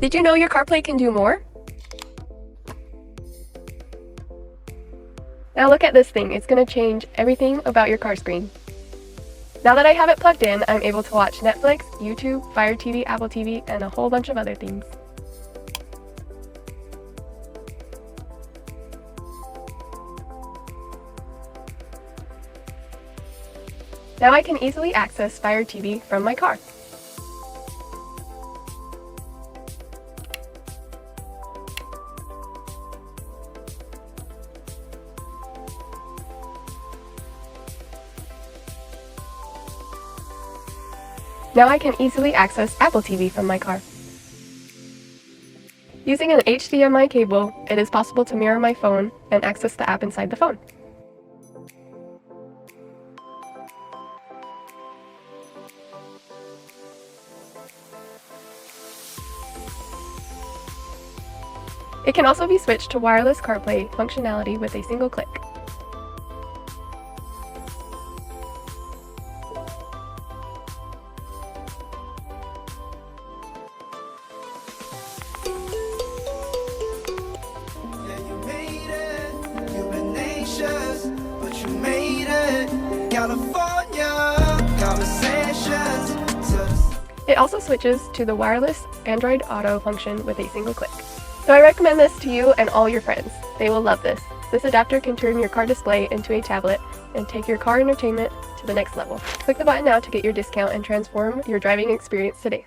Did you know your CarPlay can do more? Now look at this thing, it's going to change everything about your car screen. Now that I have it plugged in, I'm able to watch Netflix, YouTube, Fire TV, Apple TV, and a whole bunch of other things. Now I can easily access Fire TV from my car. Now I can easily access Apple TV from my car. Using an HDMI cable, it is possible to mirror my phone and access the app inside the phone. It can also be switched to wireless CarPlay functionality with a single click. It also switches to the wireless Android Auto function with a single click. So I recommend this to you and all your friends. They will love this. This adapter can turn your car display into a tablet and take your car entertainment to the next level. Click the button now to get your discount and transform your driving experience today.